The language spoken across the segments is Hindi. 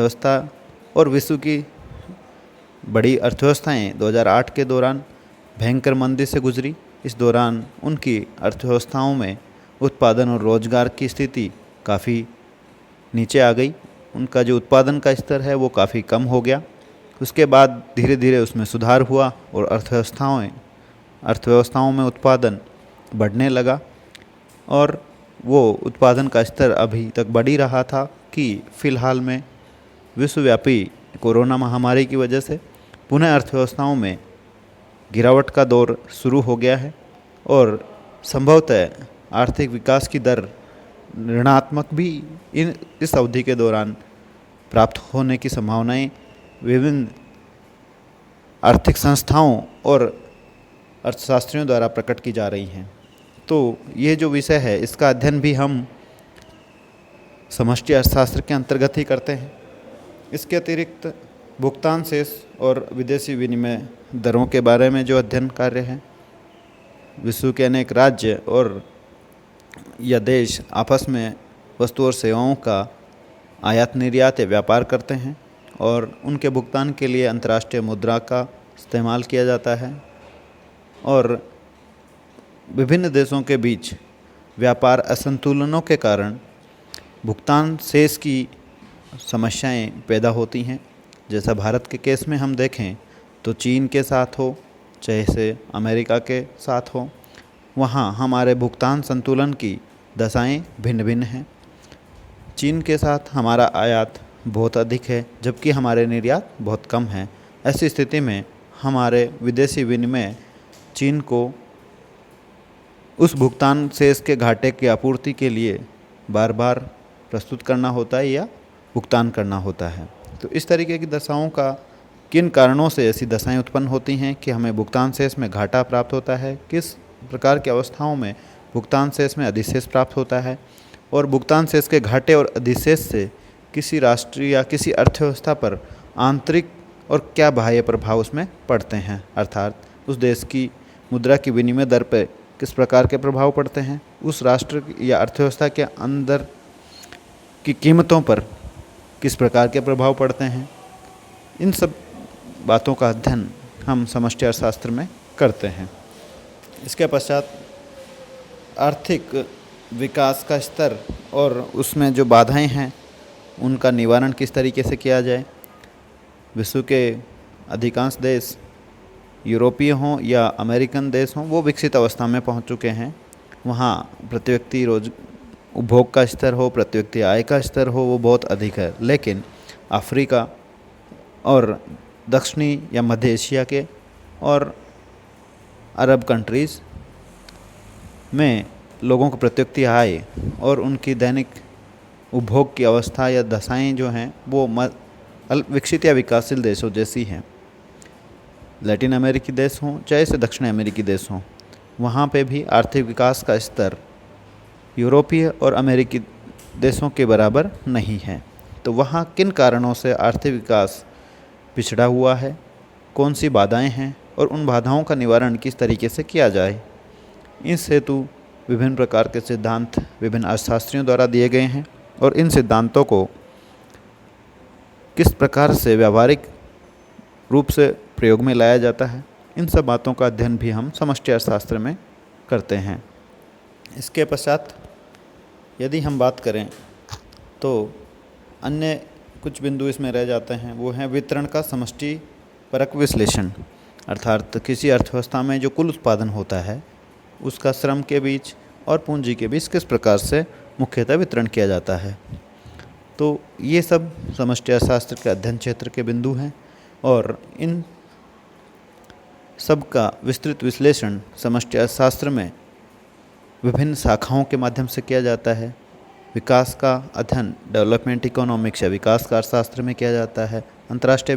अर्थव्यवस्था और विश्व की बड़ी अर्थव्यवस्थाएं 2008 के दौरान भयंकर मंदी से गुजरी। इस दौरान उनकी अर्थव्यवस्थाओं में उत्पादन और रोजगार की स्थिति काफ़ी नीचे आ गई। उनका जो उत्पादन का स्तर है वो काफ़ी कम हो गया। उसके बाद धीरे धीरे उसमें सुधार हुआ और अर्थव्यवस्थाओं में उत्पादन बढ़ने लगा और वो उत्पादन का स्तर अभी तक बढ़ ही रहा था कि फ़िलहाल में विश्वव्यापी कोरोना महामारी की वजह से पुनः अर्थव्यवस्थाओं में गिरावट का दौर शुरू हो गया है और संभवतः आर्थिक विकास की दर ऋणात्मक भी इस अवधि के दौरान प्राप्त होने की संभावनाएं विभिन्न आर्थिक संस्थाओं और अर्थशास्त्रियों द्वारा प्रकट की जा रही हैं। तो ये जो विषय है इसका अध्ययन भी हम समष्टि अर्थशास्त्र के अंतर्गत ही करते हैं। इसके अतिरिक्त भुगतान शेष और विदेशी विनिमय दरों के बारे में जो अध्ययन कार्य है, विश्व के अनेक राज्य और या देश आपस में वस्तु और सेवाओं का आयात निर्यात या व्यापार करते हैं और उनके भुगतान के लिए अंतर्राष्ट्रीय मुद्रा का इस्तेमाल किया जाता है और विभिन्न देशों के बीच व्यापार असंतुलनों के कारण भुगतान शेष की समस्याएं पैदा होती हैं। जैसा भारत के केस में हम देखें तो चीन के साथ हो चाहे से अमेरिका के साथ हो, वहाँ हमारे भुगतान संतुलन की दशाएं भिन्न भिन्न हैं। चीन के साथ हमारा आयात बहुत अधिक है जबकि हमारे निर्यात बहुत कम है। ऐसी स्थिति में हमारे विदेशी विनिमय चीन को उस भुगतान शेष के घाटे की आपूर्ति के लिए बार बार प्रस्तुत करना होता है या भुगतान करना होता है। तो इस तरीके की दशाओं का किन कारणों से ऐसी दशाएं उत्पन्न होती हैं कि हमें भुगतान शेष में घाटा प्राप्त होता है, किस प्रकार की अवस्थाओं में भुगतान शेष में अधिशेष प्राप्त होता है और भुगतान शेष के घाटे और अधिशेष से किसी राष्ट्र या किसी अर्थव्यवस्था पर आंतरिक और क्या बाह्य प्रभाव उसमें पड़ते हैं, अर्थात उस देश की मुद्रा की विनिमय दर पर किस प्रकार के प्रभाव पड़ते हैं, उस राष्ट्र या अर्थव्यवस्था के अंदर की कीमतों पर किस प्रकार के प्रभाव पड़ते हैं। इन सब बातों का अध्ययन हम समष्टि अर्थशास्त्र में करते हैं। इसके पश्चात आर्थिक विकास का स्तर और उसमें जो बाधाएं हैं उनका निवारण किस तरीके से किया जाए। विश्व के अधिकांश देश यूरोपीय हों या अमेरिकन देश हों वो विकसित अवस्था में पहुंच चुके हैं। वहाँ प्रति व्यक्ति उपभोग का स्तर हो, प्रति व्यक्ति आय का स्तर हो वो बहुत अधिक है। लेकिन अफ्रीका और दक्षिणी या मध्य एशिया के और अरब कंट्रीज़ में लोगों को प्रति व्यक्ति आय और उनकी दैनिक उपभोग की अवस्था या दशाएं जो हैं वो विकसित या विकासशील देशों जैसी हैं। लैटिन अमेरिकी देश हों चाहे से दक्षिण अमेरिकी देश हों, वहाँ पे भी आर्थिक विकास का स्तर यूरोपीय और अमेरिकी देशों के बराबर नहीं है। तो वहाँ किन कारणों से आर्थिक विकास पिछड़ा हुआ है, कौन सी बाधाएं हैं और उन बाधाओं का निवारण किस तरीके से किया जाए, इस हेतु विभिन्न प्रकार के सिद्धांत विभिन्न अर्थशास्त्रियों द्वारा दिए गए हैं और इन सिद्धांतों को किस प्रकार से व्यावहारिक रूप से प्रयोग में लाया जाता है, इन सब बातों का अध्ययन भी हम समष्टि अर्थशास्त्र में करते हैं। इसके पश्चात यदि हम बात करें तो अन्य कुछ बिंदु इसमें रह जाते हैं, वो हैं वितरण का समष्टि परक विश्लेषण, अर्थात किसी अर्थव्यवस्था में जो कुल उत्पादन होता है उसका श्रम के बीच और पूंजी के बीच किस प्रकार से मुख्यतः वितरण किया जाता है। तो ये सब समष्टि अर्थशास्त्र के अध्ययन क्षेत्र के बिंदु हैं और इन सब का विस्तृत विश्लेषण समष्टि अर्थशास्त्र में विभिन्न शाखाओं के माध्यम से किया जाता है। विकास का अध्ययन डेवलपमेंट इकोनॉमिक्स या विकास का अर्थशास्त्र में किया जाता है। अंतर्राष्ट्रीय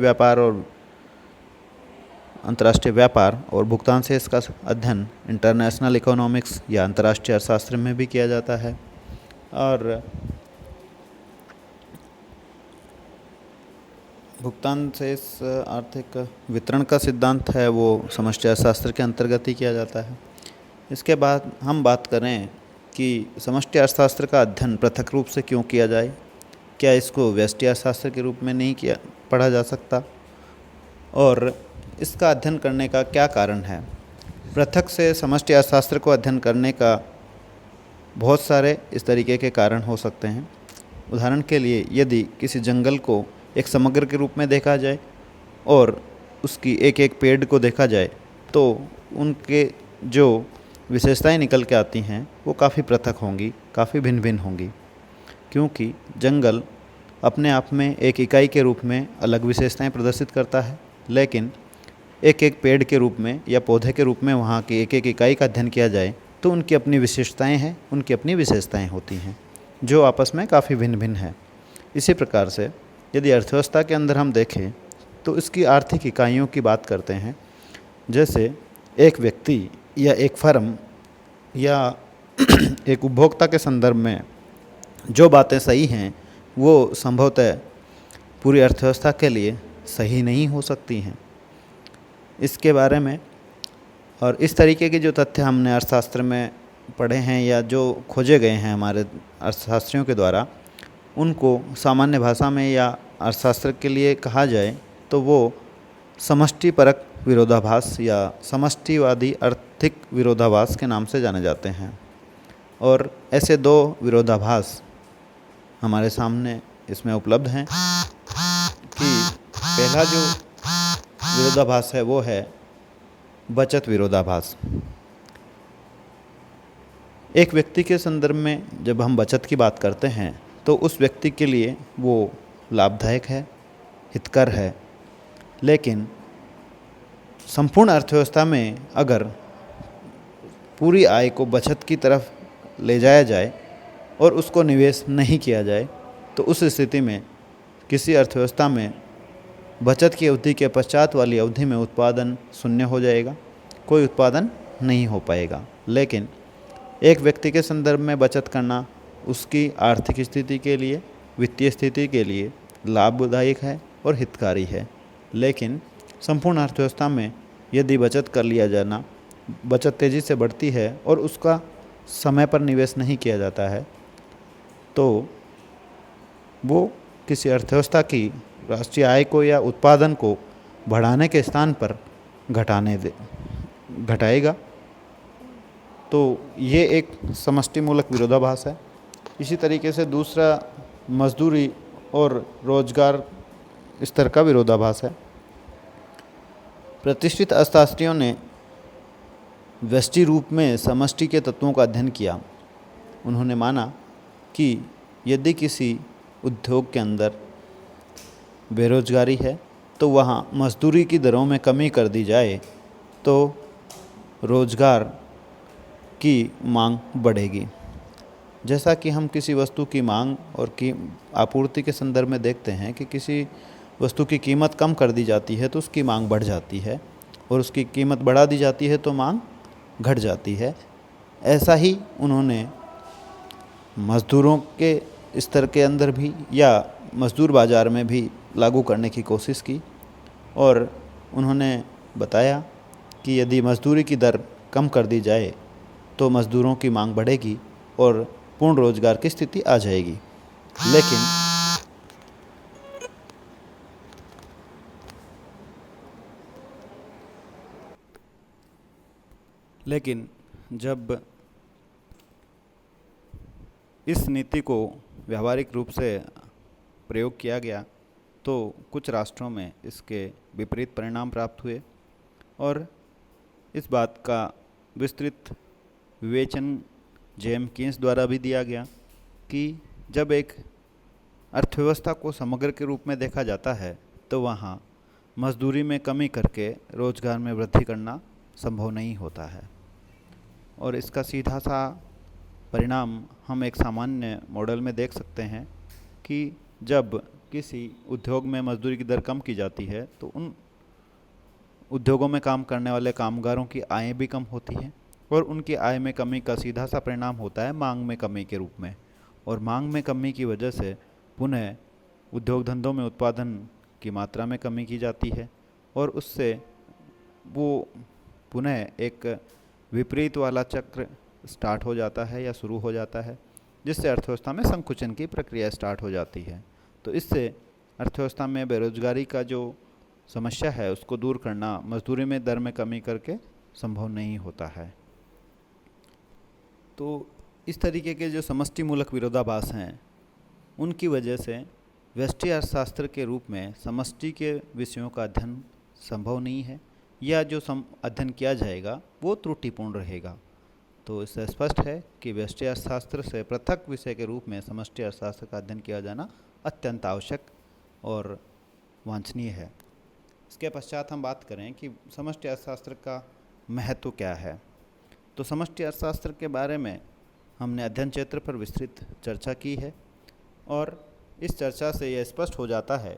व्यापार और भुगतान शेष का अध्ययन इंटरनेशनल इकोनॉमिक्स या अंतर्राष्ट्रीय अर्थशास्त्र में भी किया जाता है। और भुगतान शेष आर्थिक वितरण का सिद्धांत है वो समष्टि अर्थशास्त्र के अंतर्गत ही किया जाता है। इसके बाद हम बात करें कि समष्टि अर्थशास्त्र का अध्ययन पृथक रूप से क्यों किया जाए, क्या इसको व्यष्टि अर्थशास्त्र के रूप में नहीं किया पढ़ा जा सकता? और इसका अध्ययन करने का क्या कारण है? पृथक से समष्टि अर्थशास्त्र को अध्ययन करने का बहुत सारे इस तरीके के कारण हो सकते हैं। उदाहरण के लिए, यदि किसी जंगल को एक समग्र के रूप में देखा जाए और उसकी एक एक पेड़ को देखा जाए, तो उनके जो विशेषताएं निकल के आती हैं वो काफ़ी पृथक होंगी, काफ़ी भिन्न भिन्न होंगी, क्योंकि जंगल अपने आप में एक इकाई के रूप में अलग विशेषताएं प्रदर्शित करता है, लेकिन एक एक पेड़ के रूप में या पौधे के रूप में वहाँ की एक एक इकाई का अध्ययन किया जाए तो उनकी अपनी विशेषताएं हैं, उनकी अपनी विशेषताएं होती हैं जो आपस में काफ़ी भिन्न भिन्न है। इसी प्रकार से यदि अर्थव्यवस्था के अंदर हम देखें तो इसकी आर्थिक इकाइयों की बात करते हैं। जैसे एक व्यक्ति या एक फर्म या एक उपभोक्ता के संदर्भ में जो बातें सही हैं वो संभवतः पूरी अर्थव्यवस्था के लिए सही नहीं हो सकती हैं। इसके बारे में और इस तरीके के जो तथ्य हमने अर्थशास्त्र में पढ़े हैं या जो खोजे गए हैं हमारे अर्थशास्त्रियों के द्वारा, उनको सामान्य भाषा में या अर्थशास्त्र के लिए कहा जाए तो वो समष्टिपरक विरोधाभास या समष्टिवादी आर्थिक विरोधाभास के नाम से जाने जाते हैं। और ऐसे दो विरोधाभास हमारे सामने इसमें उपलब्ध हैं कि पहला जो विरोधाभास है वो है बचत विरोधाभास। एक व्यक्ति के संदर्भ में जब हम बचत की बात करते हैं तो उस व्यक्ति के लिए वो लाभदायक है, हितकर है, लेकिन संपूर्ण अर्थव्यवस्था में अगर पूरी आय को बचत की तरफ ले जाया जाए और उसको निवेश नहीं किया जाए तो उस स्थिति में किसी अर्थव्यवस्था में बचत की अवधि के पश्चात वाली अवधि में उत्पादन शून्य हो जाएगा, कोई उत्पादन नहीं हो पाएगा। लेकिन एक व्यक्ति के संदर्भ में बचत करना उसकी आर्थिक स्थिति के लिए, वित्तीय स्थिति के लिए लाभदायक है और हितकारी है। लेकिन संपूर्ण अर्थव्यवस्था में यदि बचत कर लिया जाना, बचत तेज़ी से बढ़ती है और उसका समय पर निवेश नहीं किया जाता है तो वो किसी अर्थव्यवस्था की राष्ट्रीय आय को या उत्पादन को बढ़ाने के स्थान पर घटाएगा। तो ये एक समष्टिमूलक विरोधाभास है। इसी तरीके से दूसरा मजदूरी और रोजगार स्तर का विरोधाभास है। प्रतिष्ठित अर्थशास्त्रियों ने व्यष्टि रूप में समष्टि के तत्वों का अध्ययन किया। उन्होंने माना कि यदि किसी उद्योग के अंदर बेरोजगारी है तो वहाँ मजदूरी की दरों में कमी कर दी जाए तो रोजगार की मांग बढ़ेगी। जैसा कि हम किसी वस्तु की मांग और की आपूर्ति के संदर्भ में देखते हैं कि किसी वस्तु की कीमत कम कर दी जाती है तो उसकी मांग बढ़ जाती है और उसकी कीमत बढ़ा दी जाती है तो मांग घट जाती है। ऐसा ही उन्होंने मज़दूरों के स्तर के अंदर भी या मज़दूर बाज़ार में भी लागू करने की कोशिश की और उन्होंने बताया कि यदि मज़दूरी की दर कम कर दी जाए तो मज़दूरों की मांग बढ़ेगी और पूर्ण रोजगार की स्थिति आ जाएगी। लेकिन जब इस नीति को व्यावहारिक रूप से प्रयोग किया गया तो कुछ राष्ट्रों में इसके विपरीत परिणाम प्राप्त हुए और इस बात का विस्तृत विवेचन जेम कीन्स द्वारा भी दिया गया कि जब एक अर्थव्यवस्था को समग्र के रूप में देखा जाता है तो वहाँ मजदूरी में कमी करके रोजगार में वृद्धि करना संभव नहीं होता है। और इसका सीधा सा परिणाम हम एक सामान्य मॉडल में देख सकते हैं कि जब किसी उद्योग में मजदूरी की दर कम की जाती है तो उन उद्योगों में काम करने वाले कामगारों की आय भी कम होती है और उनकी आय में कमी का सीधा सा परिणाम होता है मांग में कमी के रूप में। और मांग में कमी की वजह से पुनः उद्योग धंधों में उत्पादन की मात्रा में कमी की जाती है और उससे वो पुनः एक विपरीत वाला चक्र स्टार्ट हो जाता है या शुरू हो जाता है, जिससे अर्थव्यवस्था में संकुचन की प्रक्रिया स्टार्ट हो जाती है। तो इससे अर्थव्यवस्था में बेरोजगारी का जो समस्या है उसको दूर करना मजदूरी में दर में कमी करके संभव नहीं होता है। तो इस तरीके के जो समष्टि मूलक विरोधाभास हैं उनकी वजह से व्यष्टि अर्थशास्त्र के रूप में समष्टि के विषयों का अध्ययन संभव नहीं है, या जो अध्ययन किया जाएगा वो त्रुटिपूर्ण रहेगा। तो इससे स्पष्ट है कि व्यष्टि अर्थशास्त्र से पृथक विषय के रूप में समष्टि अर्थशास्त्र का अध्ययन किया जाना अत्यंत आवश्यक और वांछनीय है। इसके पश्चात हम बात करें कि समष्टि अर्थशास्त्र का महत्व क्या है। तो समष्टि अर्थशास्त्र के बारे में हमने अध्ययन क्षेत्र पर विस्तृत चर्चा की है, और इस चर्चा से यह स्पष्ट हो जाता है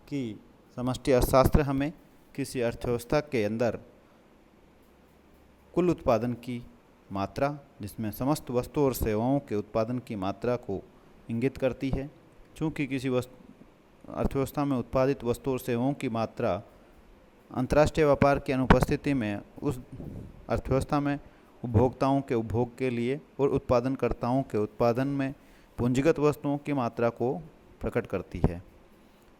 कि समष्टि अर्थशास्त्र हमें किसी अर्थव्यवस्था के अंदर कुल उत्पादन की मात्रा, जिसमें समस्त वस्तुओं और सेवाओं के उत्पादन की मात्रा को इंगित करती है। चूँकि किसी अर्थव्यवस्था में उत्पादित वस्तुओं और सेवाओं की मात्रा अंतर्राष्ट्रीय व्यापार की अनुपस्थिति में उस अर्थव्यवस्था में उपभोक्ताओं के उपभोग के लिए और उत्पादनकर्ताओं के उत्पादन में पूंजीगत वस्तुओं की मात्रा को प्रकट करती है।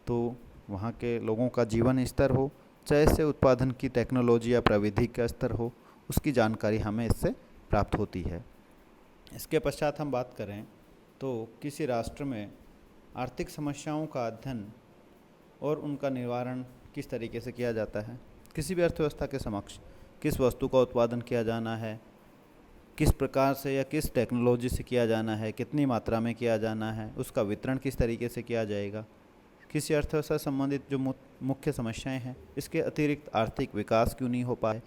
तो वहाँ के लोगों का जीवन स्तर हो, चाहे इससे उत्पादन की टेक्नोलॉजी या प्रविधि का स्तर हो, उसकी जानकारी हमें इससे प्राप्त होती है। इसके पश्चात हम बात करें तो किसी राष्ट्र में आर्थिक समस्याओं का अध्ययन और उनका निवारण किस तरीके से किया जाता है। किसी भी अर्थव्यवस्था के समक्ष किस वस्तु का उत्पादन किया जाना है, किस प्रकार से या किस टेक्नोलॉजी से किया जाना है, कितनी मात्रा में किया जाना है, उसका वितरण किस तरीके से किया जाएगा, किसी अर्थव्यवस्था संबंधित जो मुख्य समस्याएं हैं, इसके अतिरिक्त आर्थिक विकास क्यों नहीं हो पाए,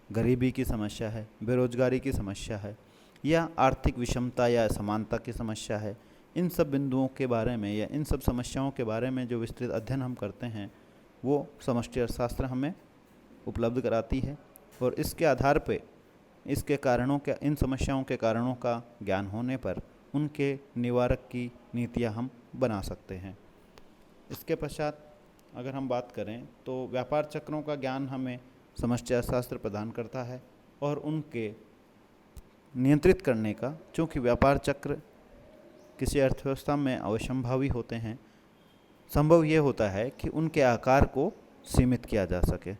गरीबी की समस्या है, बेरोजगारी की समस्या है, या आर्थिक विषमता या समानता की समस्या है, इन सब बिंदुओं के बारे में या इन सब समस्याओं के बारे में जो विस्तृत अध्ययन हम करते हैं वो समष्टि अर्थशास्त्र हमें उपलब्ध कराती है। और इसके आधार पे इसके कारणों के इन समस्याओं के कारणों का ज्ञान होने पर उनके निवारक की नीतियां हम बना सकते हैं। इसके पश्चात अगर हम बात करें तो व्यापार चक्रों का ज्ञान हमें समष्टि अर्थशास्त्र प्रदान करता है, और उनके नियंत्रित करने का, चूँकि व्यापार चक्र किसी अर्थव्यवस्था में अवश्यंभावी होते हैं, संभव ये होता है कि उनके आकार को सीमित किया जा सके।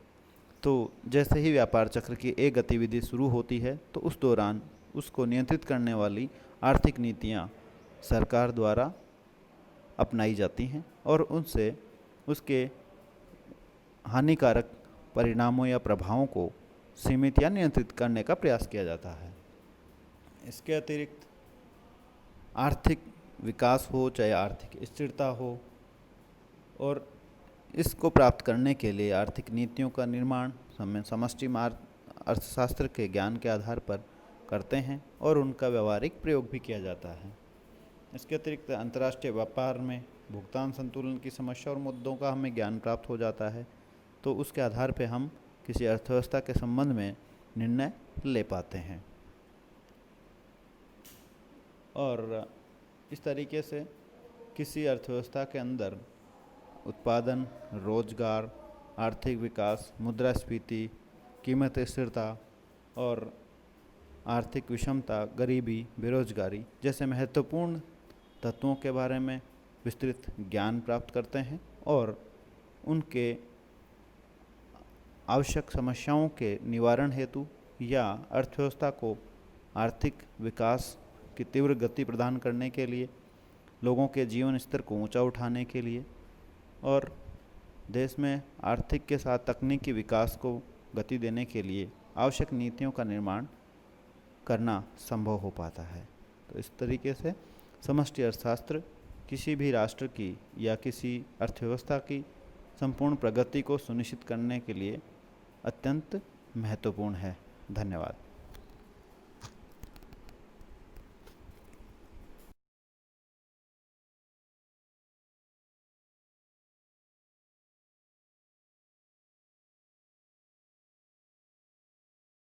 तो जैसे ही व्यापार चक्र की एक गतिविधि शुरू होती है तो उस दौरान उसको नियंत्रित करने वाली आर्थिक नीतियाँ सरकार द्वारा अपनाई जाती हैं, और उनसे उसके हानिकारक परिणामों या प्रभावों को सीमित या नियंत्रित करने का प्रयास किया जाता है। इसके अतिरिक्त आर्थिक विकास हो, चाहे आर्थिक स्थिरता हो, और इसको प्राप्त करने के लिए आर्थिक नीतियों का निर्माण समष्टि अर्थशास्त्र के ज्ञान के आधार पर करते हैं, और उनका व्यवहारिक प्रयोग भी किया जाता है। इसके अतिरिक्त अंतर्राष्ट्रीय व्यापार में भुगतान संतुलन की समस्या और मुद्दों का हमें ज्ञान प्राप्त हो जाता है, तो उसके आधार पर हम किसी अर्थव्यवस्था के संबंध में निर्णय ले पाते हैं। और इस तरीके से किसी अर्थव्यवस्था के अंदर उत्पादन, रोजगार, आर्थिक विकास, मुद्रास्फीति, कीमत स्थिरता और आर्थिक विषमता, गरीबी, बेरोजगारी जैसे महत्वपूर्ण तत्वों के बारे में विस्तृत ज्ञान प्राप्त करते हैं, और उनके आवश्यक समस्याओं के निवारण हेतु या अर्थव्यवस्था को आर्थिक विकास की तीव्र गति प्रदान करने के लिए, लोगों के जीवन स्तर को ऊंचा उठाने के लिए, और देश में आर्थिक के साथ तकनीकी विकास को गति देने के लिए आवश्यक नीतियों का निर्माण करना संभव हो पाता है। तो इस तरीके से समष्टि अर्थशास्त्र किसी भी राष्ट्र की या किसी अर्थव्यवस्था की संपूर्ण प्रगति को सुनिश्चित करने के लिए अत्यंत महत्वपूर्ण है। धन्यवाद।